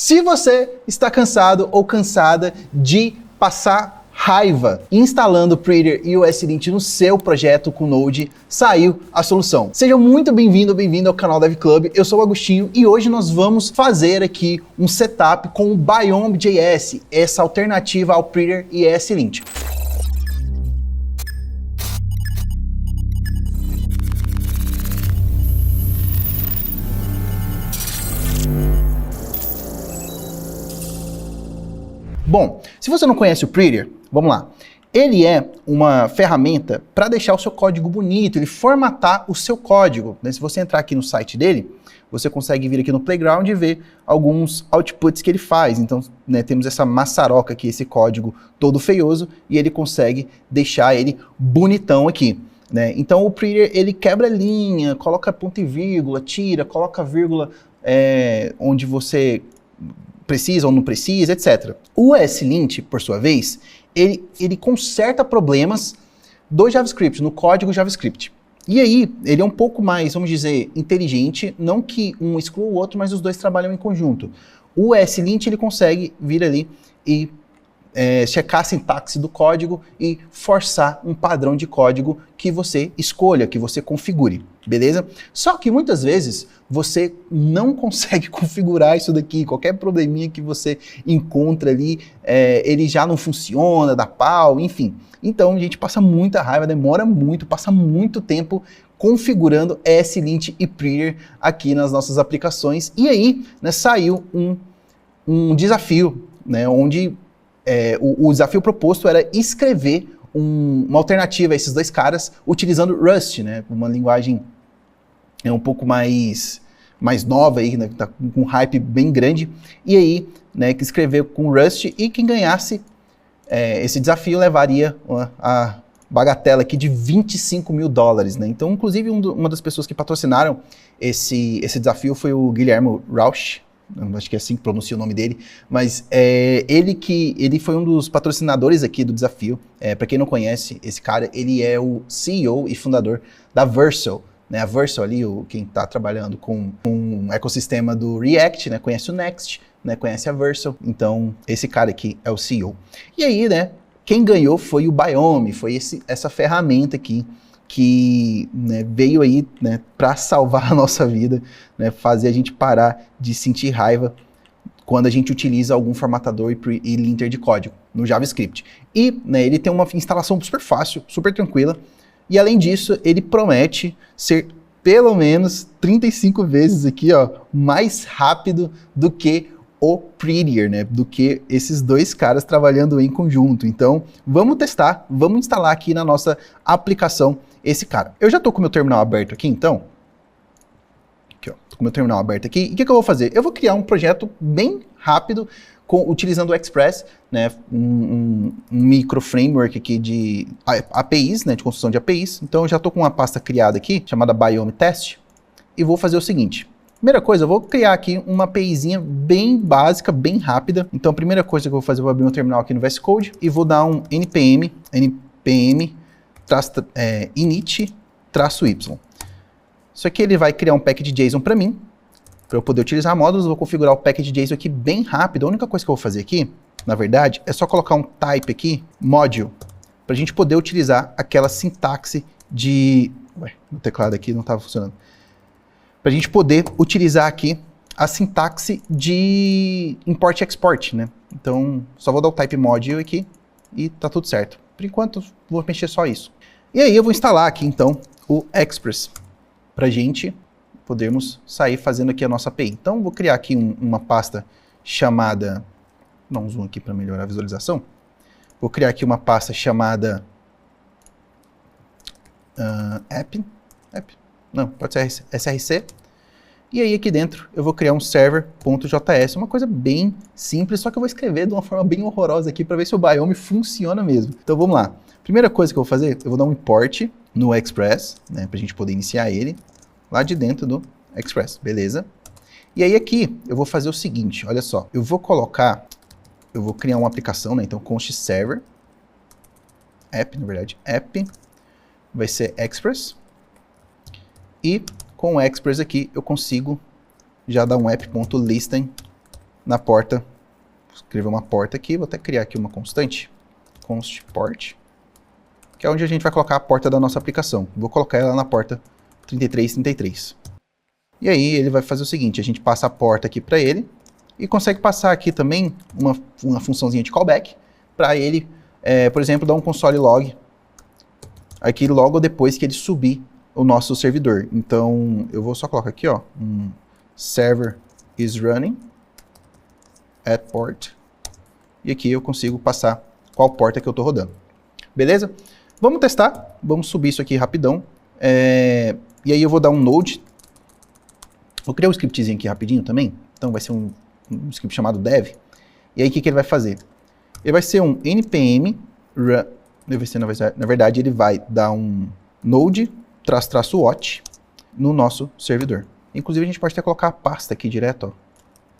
Se você está cansado ou cansada de passar raiva instalando o Prettier e o ESLint no seu projeto com Node, saiu a solução. Seja muito bem-vindo ou bem-vinda ao canal Dev Club. Eu sou o Agostinho e hoje nós vamos fazer aqui um setup com o Biome.js, essa alternativa ao Prettier e ESLint. Bom, se você não conhece o Prettier, vamos lá. Ele é uma ferramenta para deixar o seu código bonito, ele formatar o seu código, né? Se você entrar aqui no site dele, você consegue vir aqui no Playground e ver alguns outputs que ele faz. Então, né, temos essa maçaroca aqui, esse código todo feioso, e ele consegue deixar ele bonitão aqui, né? Então, o Prettier, ele quebra linha, coloca ponto e vírgula, tira, coloca vírgula onde você precisa ou não precisa, etc. O ESLint, por sua vez, ele conserta problemas do JavaScript, no código JavaScript. E aí, ele é um pouco mais, vamos dizer, inteligente, não que um exclua o outro, mas os dois trabalham em conjunto. O ESLint, ele consegue vir ali e checar a sintaxe do código e forçar um padrão de código que você escolha, que você configure, beleza? Só que muitas vezes você não consegue configurar isso daqui, qualquer probleminha que você encontra ali, ele já não funciona, dá pau, enfim. Então a gente passa muita raiva, demora muito, passa muito tempo configurando ESLint e Prettier aqui nas nossas aplicações. E aí, né, saiu um desafio, né, onde o desafio proposto era escrever uma alternativa a esses dois caras utilizando Rust, né, uma linguagem um pouco mais nova aí, né, tá com um hype bem grande, e aí, né, que escreveu com Rust, e quem ganhasse esse desafio levaria a bagatela aqui de $25 mil, né? Então, inclusive, uma das pessoas que patrocinaram esse desafio foi o Guilherme Rauch, acho que é assim que pronuncia o nome dele, mas ele foi um dos patrocinadores aqui do desafio. Para quem não conhece, esse cara, ele é o CEO e fundador da Vercel, né? A Vercel ali, quem está trabalhando com um ecossistema do React, né? Conhece o Next, né? Conhece a Vercel, então esse cara aqui é o CEO. E aí, né, quem ganhou foi o Biome, foi essa ferramenta aqui, que, né, veio aí, né, para salvar a nossa vida, né, fazer a gente parar de sentir raiva quando a gente utiliza algum formatador e linter de código no JavaScript. E, né, ele tem uma instalação super fácil, super tranquila, e além disso, ele promete ser pelo menos 35 vezes aqui, ó, mais rápido do que o Prettier, né, do que esses dois caras trabalhando em conjunto. Então, vamos testar, vamos instalar aqui na nossa aplicação esse cara. Eu já estou com o meu terminal aberto aqui, então. Aqui, ó, tô com o meu terminal aberto aqui. E o que eu vou fazer? Eu vou criar um projeto bem rápido, utilizando o Express, né, um micro framework aqui de APIs, né, de construção de APIs. Então, eu já estou com uma pasta criada aqui, chamada Biome Test, e vou fazer o seguinte. Primeira coisa, eu vou criar aqui uma APIzinha bem básica, bem rápida. Então, a primeira coisa que eu vou fazer, eu vou abrir um terminal aqui no VS Code e vou dar um npm init-y. Isso aqui ele vai criar um package JSON para mim, para eu poder utilizar módulos. Eu vou configurar o package JSON aqui bem rápido. A única coisa que eu vou fazer aqui, na verdade, é só colocar um type aqui, module, para a gente poder utilizar aquela sintaxe de... Ué, o teclado aqui não estava funcionando. Para a gente poder utilizar aqui a sintaxe de import e export, né? Então, só vou dar o type module aqui e tá tudo certo. Por enquanto, vou mexer só isso. E aí eu vou instalar aqui, então, o Express, para a gente podermos sair fazendo aqui a nossa API. Então, vou criar aqui uma pasta chamada... Vou dar um zoom aqui para melhorar a visualização. Vou criar aqui uma pasta chamada... app. Não, pode ser src. E aí aqui dentro eu vou criar um server.js, uma coisa bem simples, só que eu vou escrever de uma forma bem horrorosa aqui para ver se o Biome funciona mesmo. Então vamos lá. Primeira coisa que eu vou fazer, eu vou dar um import no Express, né, para a gente poder iniciar ele lá de dentro do Express, beleza? E aí aqui eu vou fazer o seguinte, olha só, eu vou criar uma aplicação, né, então const server, app, na verdade, app, vai ser Express, e com o Express aqui eu consigo já dar um app.listen na porta, vou escrever uma porta aqui, vou até criar aqui uma constante, const port, que é onde a gente vai colocar a porta da nossa aplicação. Vou colocar ela na porta 3333. E aí ele vai fazer o seguinte, a gente passa a porta aqui para ele e consegue passar aqui também uma funçãozinha de callback para ele, por exemplo, dar um console log aqui logo depois que ele subir o nosso servidor. Então eu vou só colocar aqui, ó, um server is running at port, e aqui eu consigo passar qual porta que eu estou rodando. Beleza? Vamos testar, vamos subir isso aqui rapidão, e aí eu vou dar um node. Vou criar um scriptzinho aqui rapidinho também, então vai ser um script chamado dev, e aí o que ele vai fazer? Ele vai ser um npm run, na verdade ele vai dar um node --watch no nosso servidor. Inclusive a gente pode até colocar a pasta aqui direto, ó,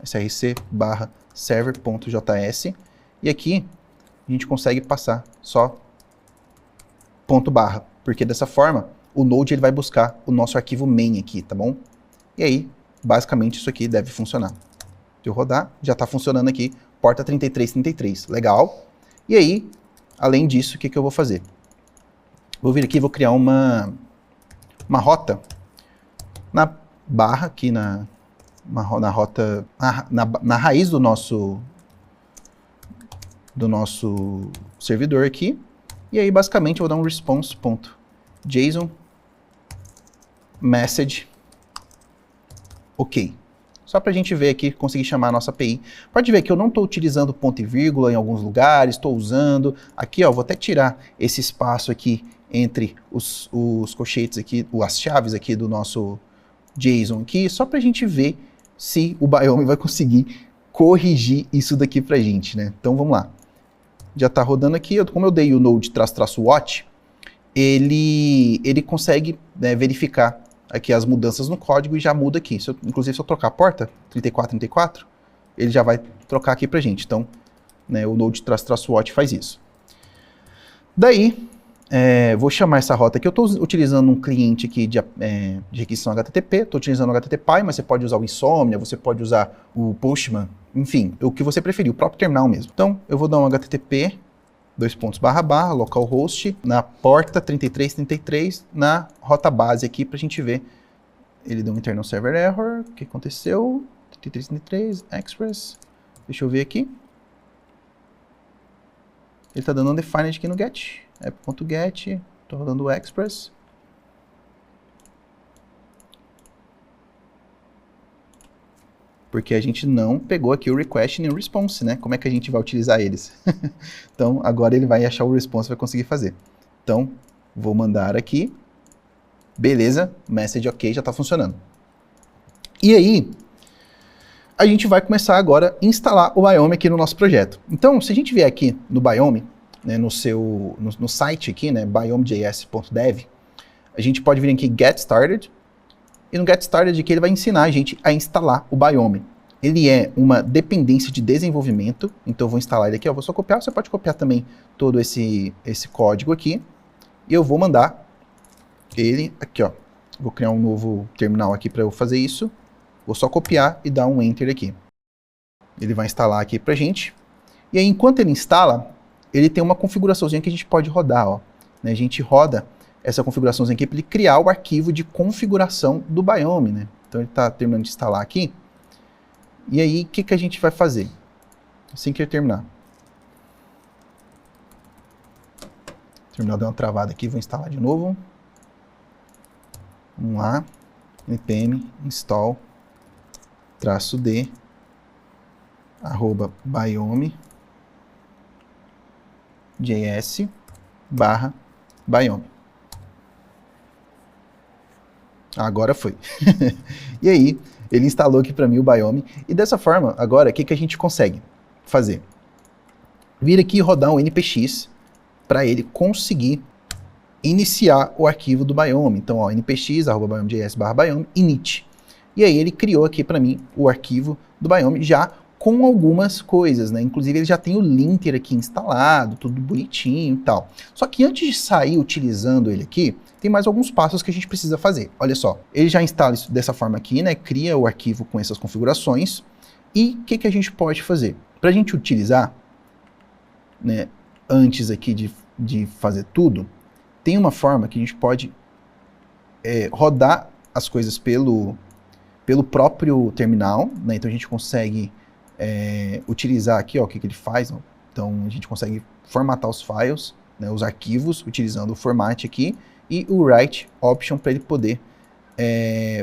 src/server.js, e aqui a gente consegue passar só ponto barra, porque dessa forma o node ele vai buscar o nosso arquivo main aqui, tá bom? E aí, basicamente isso aqui deve funcionar. Se eu rodar, já está funcionando aqui, porta 3333, legal. E aí, além disso, o que eu vou fazer? Vou vir aqui e vou criar uma rota na barra aqui na rota, na raiz do nosso servidor aqui. E aí, basicamente, eu vou dar um response.json message ok. Só para a gente ver aqui, conseguir chamar a nossa API. Pode ver que eu não estou utilizando ponto e vírgula em alguns lugares, estou usando. Aqui, ó, vou até tirar esse espaço aqui entre os colchetes aqui, as chaves aqui do nosso JSON aqui, só para a gente ver se o Biome vai conseguir corrigir isso daqui para a gente, né? Então vamos lá. Já está rodando aqui, como eu dei o node --watch, ele consegue, né, verificar aqui as mudanças no código e já muda aqui. Inclusive se eu trocar a porta, 3434, ele já vai trocar aqui pra gente. Então, né, o node --watch faz isso. Daí, vou chamar essa rota aqui. Eu estou utilizando um cliente aqui de requisição HTTP, estou utilizando o HTTPy, mas você pode usar o Insomnia, você pode usar o Postman, enfim, o que você preferir, o próprio terminal mesmo. Então, eu vou dar um HTTP, localhost, na porta 3333, na rota base aqui, para a gente ver. Ele deu um internal server error, o que aconteceu? 3333, express, deixa eu ver aqui. Ele está dando undefined aqui no get, app.get, estou rodando o express. Porque a gente não pegou aqui o request nem o response, né? Como é que a gente vai utilizar eles? Então, agora ele vai achar o response e vai conseguir fazer. Então, vou mandar aqui. Beleza, message ok, já está funcionando. E aí, a gente vai começar agora a instalar o Biome aqui no nosso projeto. Então, se a gente vier aqui no Biome, né, no site aqui, né, biomejs.dev, a gente pode vir aqui Get Started, e no Get Started aqui ele vai ensinar a gente a instalar o Biome. Ele é uma dependência de desenvolvimento, então eu vou instalar ele aqui, ó, vou só copiar, você pode copiar também todo esse código aqui, e eu vou mandar ele aqui, ó, vou criar um novo terminal aqui para eu fazer isso, vou só copiar e dar um Enter aqui. Ele vai instalar aqui pra gente, e aí enquanto ele instala, ele tem uma configuraçãozinha que a gente pode rodar, ó, né? A gente roda essa configuraçãozinha aqui para ele criar o arquivo de configuração do Biome, né? Então ele está terminando de instalar aqui. E aí, o que a gente vai fazer? Assim que ele terminar. O terminal deu uma travada aqui, vou instalar de novo. Vamos lá. npm install -d /biome. Agora foi. E aí, ele instalou aqui para mim o Biome. E dessa forma, agora, o que a gente consegue fazer? Vir aqui e rodar um npx para ele conseguir iniciar o arquivo do Biome. Então, ó, npx@biomejs/biome init. E aí ele criou aqui para mim o arquivo do Biome já com algumas coisas, né? Inclusive ele já tem o linter aqui instalado, tudo bonitinho e tal. Só que antes de sair utilizando ele aqui, tem mais alguns passos que a gente precisa fazer. Olha só, ele já instala isso dessa forma aqui, né? Cria o arquivo com essas configurações. E o que a gente pode fazer? Para a gente utilizar, né, antes aqui de fazer tudo, tem uma forma que a gente pode rodar as coisas pelo próprio terminal, né? Então a gente consegue utilizar aqui, ó, o que ele faz. Ó. Então a gente consegue formatar os files, né, os arquivos, utilizando o format aqui e o write option para ele poder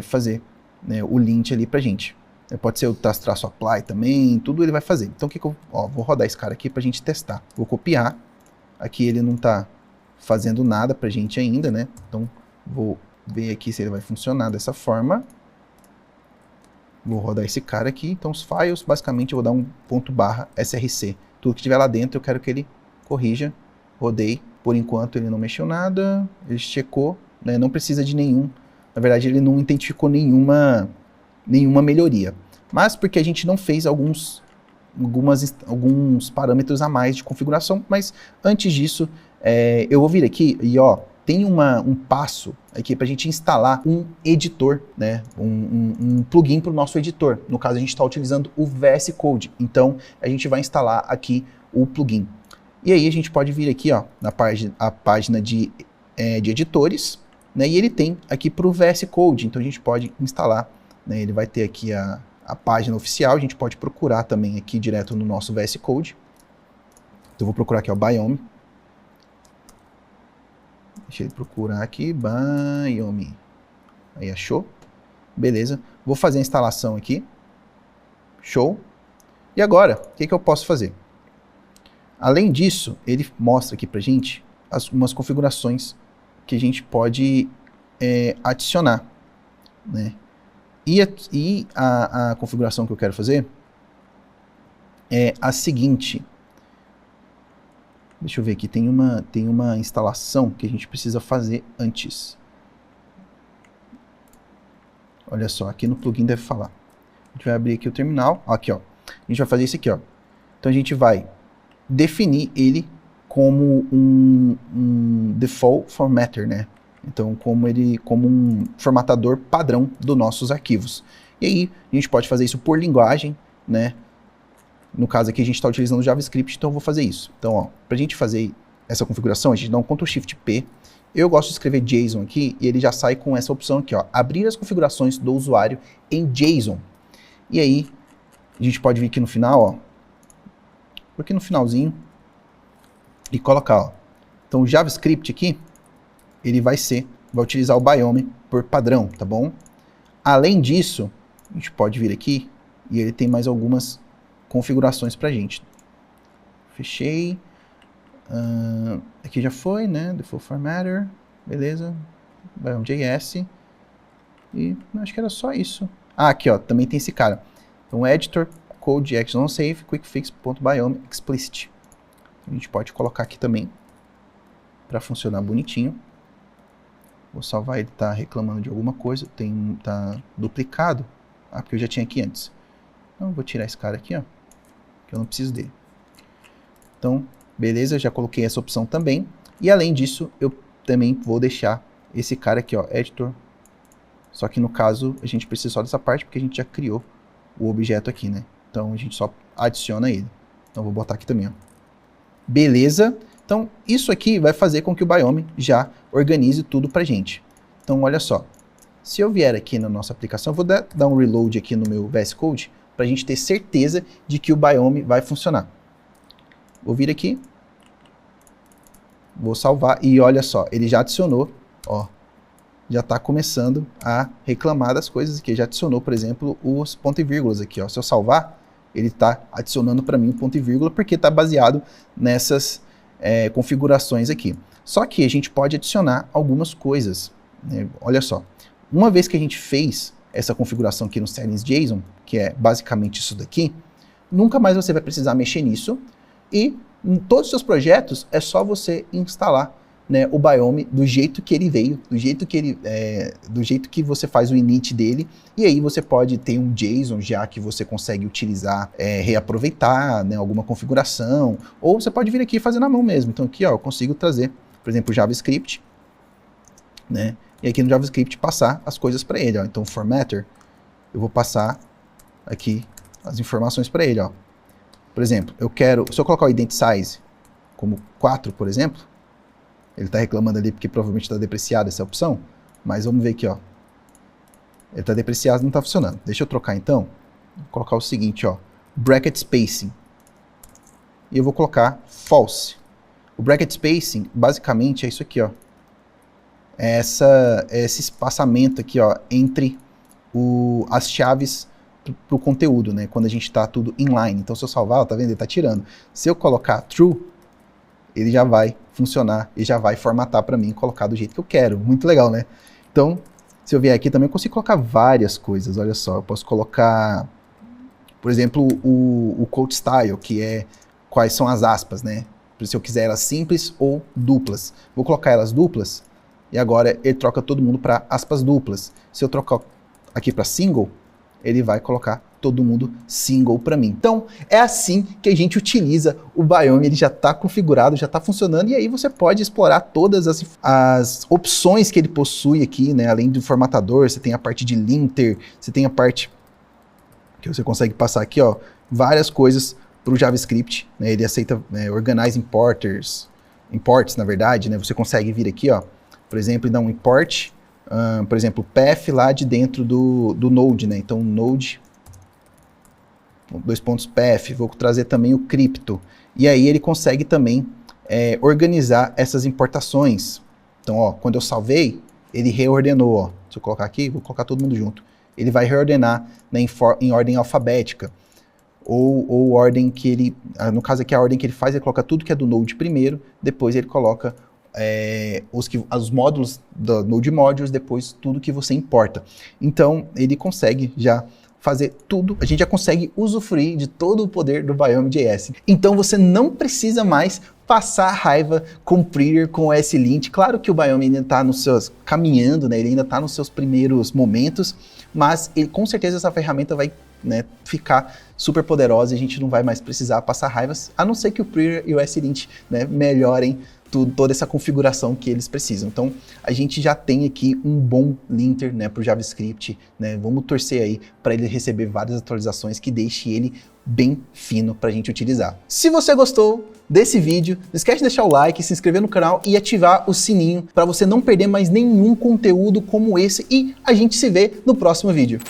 fazer, né, o lint ali pra gente. Pode ser o traço apply também, tudo ele vai fazer. Então vou rodar esse cara aqui pra gente testar. Vou copiar. Aqui ele não tá fazendo nada pra gente ainda, né? Então vou ver aqui se ele vai funcionar dessa forma. Vou rodar esse cara aqui. Então os files, basicamente eu vou dar um ./src. Tudo que tiver lá dentro eu quero que ele corrija. Rodei. Por enquanto ele não mexeu nada. Ele checou, né? Não precisa de nenhum. Na verdade ele não identificou nenhuma melhoria. Mas porque a gente não fez alguns parâmetros a mais de configuração. Mas antes disso, eu vou vir aqui e ó, tem um passo aqui para a gente instalar um editor, né? Um plugin para o nosso editor. No caso, a gente está utilizando o VS Code. Então, a gente vai instalar aqui o plugin. E aí a gente pode vir aqui, ó, na página de editores, né? E ele tem aqui para o VS Code. Então, a gente pode instalar. Né? Ele vai ter aqui a página oficial. A gente pode procurar também aqui direto no nosso VS Code. Então, eu vou procurar aqui o Biome. Deixa ele procurar aqui, Biome. Aí achou. Beleza. Vou fazer a instalação aqui. Show. E agora, o que eu posso fazer? Além disso, ele mostra aqui pra gente umas configurações que a gente pode adicionar. Né? E a configuração que eu quero fazer é a seguinte. Deixa eu ver aqui, tem uma instalação que a gente precisa fazer antes. Olha só, aqui no plugin deve falar. A gente vai abrir aqui o terminal, aqui ó. A gente vai fazer isso aqui ó. Então a gente vai definir ele como um default formatter, né? Então como um formatador padrão dos nossos arquivos. E aí a gente pode fazer isso por linguagem, né? No caso aqui a gente está utilizando o JavaScript, então eu vou fazer isso. Então, ó, para a gente fazer essa configuração, a gente dá um Ctrl+Shift+P. Eu gosto de escrever JSON aqui e ele já sai com essa opção aqui, ó, abrir as configurações do usuário em JSON. E aí a gente pode vir aqui no final, ó, aqui no finalzinho e colocar, ó. Então o JavaScript aqui, ele vai utilizar o Biome por padrão, tá bom? Além disso, a gente pode vir aqui e ele tem mais algumas configurações pra gente. Fechei. Aqui já foi, né? Default formatter. Beleza. Biome.js. E acho que era só isso. Ah, aqui ó, também tem esse cara. Então, editor, code, action on save, quickfix.biome explicit. A gente pode colocar aqui também para funcionar bonitinho. Vou salvar, ele tá reclamando de alguma coisa. Tá duplicado. Ah, porque eu já tinha aqui antes. Então, vou tirar esse cara aqui, ó. Que eu não preciso dele. Então, beleza, já coloquei essa opção também. E além disso, eu também vou deixar esse cara aqui, ó, editor. Só que no caso, a gente precisa só dessa parte, porque a gente já criou o objeto aqui, né? Então, a gente só adiciona ele. Então, vou botar aqui também, ó. Beleza. Então, isso aqui vai fazer com que o Biome já organize tudo pra gente. Então, olha só. Se eu vier aqui na nossa aplicação, eu vou dar um reload aqui no meu VS Code, para a gente ter certeza de que o Biome vai funcionar. Vou vir aqui, vou salvar e olha só, ele já adicionou, ó, já está começando a reclamar das coisas aqui, já adicionou, por exemplo, os pontos e vírgulas aqui, ó. Se eu salvar, ele está adicionando para mim um ponto e vírgula porque está baseado nessas configurações aqui. Só que a gente pode adicionar algumas coisas, né? Olha só, uma vez que a gente fez essa configuração aqui no settings.json, que é basicamente isso daqui, nunca mais você vai precisar mexer nisso e em todos os seus projetos é só você instalar, né, o Biome do jeito que ele veio, do jeito que você faz o init dele, e aí você pode ter um JSON já que você consegue utilizar, reaproveitar, né, alguma configuração, ou você pode vir aqui e fazer na mão mesmo. Então aqui ó, eu consigo trazer, por exemplo, o JavaScript, né, e aqui no JavaScript passar as coisas para ele, ó. Então formatter, eu vou passar aqui as informações para ele, ó. Por exemplo, se eu colocar o ident size como 4, por exemplo, ele está reclamando ali porque provavelmente está depreciada essa opção, mas vamos ver aqui, ó. Ele está depreciado, não está funcionando. Deixa eu trocar então, vou colocar o seguinte, ó, bracket spacing. E eu vou colocar false. O bracket spacing, basicamente, é isso aqui, ó. É esse espaçamento aqui, ó, entre as chaves para o conteúdo, né? Quando a gente está tudo inline. Então, se eu salvar, ó, tá vendo? Ele está tirando. Se eu colocar true, ele já vai funcionar e já vai formatar para mim, colocar do jeito que eu quero. Muito legal, né? Então, se eu vier aqui também, eu consigo colocar várias coisas. Olha só, eu posso colocar, por exemplo, o quote style, que é quais são as aspas, né? Se eu quiser elas simples ou duplas. Vou colocar elas duplas e agora ele troca todo mundo para aspas duplas. Se eu trocar aqui para single, ele vai colocar todo mundo single para mim. Então, é assim que a gente utiliza o Biome, ele já está configurado, já está funcionando, e aí você pode explorar todas as opções que ele possui aqui, né? Além do formatador, você tem a parte de linter, você tem a parte que você consegue passar aqui, ó, várias coisas para o JavaScript, né? Ele aceita organize imports, na verdade, né? Você consegue vir aqui, ó, por exemplo, e dar um import, por exemplo, path lá de dentro do Node, né? Então, Node, path, vou trazer também o crypto. E aí ele consegue também organizar essas importações. Então, ó, quando eu salvei, ele reordenou, ó. Se eu colocar aqui, vou colocar todo mundo junto. Ele vai reordenar, né, em ordem alfabética. Ou ordem que ele, no caso aqui a ordem que ele faz, ele coloca tudo que é do Node primeiro, depois ele coloca os módulos do Node Modules, depois tudo que você importa. Então, ele consegue já fazer tudo, a gente já consegue usufruir de todo o poder do Biome.js. Então, você não precisa mais passar raiva com Prettier, com o ESLint. Claro que o Biome ainda está caminhando, né? Ele ainda está nos seus primeiros momentos, mas com certeza essa ferramenta vai, né, ficar super poderosa e a gente não vai mais precisar passar raivas, a não ser que o Prettier e o ESLint, né, melhorem toda essa configuração que eles precisam. Então, a gente já tem aqui um bom linter, né, para o JavaScript, né? Vamos torcer aí para ele receber várias atualizações que deixe ele bem fino para a gente utilizar. Se você gostou desse vídeo, não esquece de deixar o like, se inscrever no canal e ativar o sininho para você não perder mais nenhum conteúdo como esse, e a gente se vê no próximo vídeo.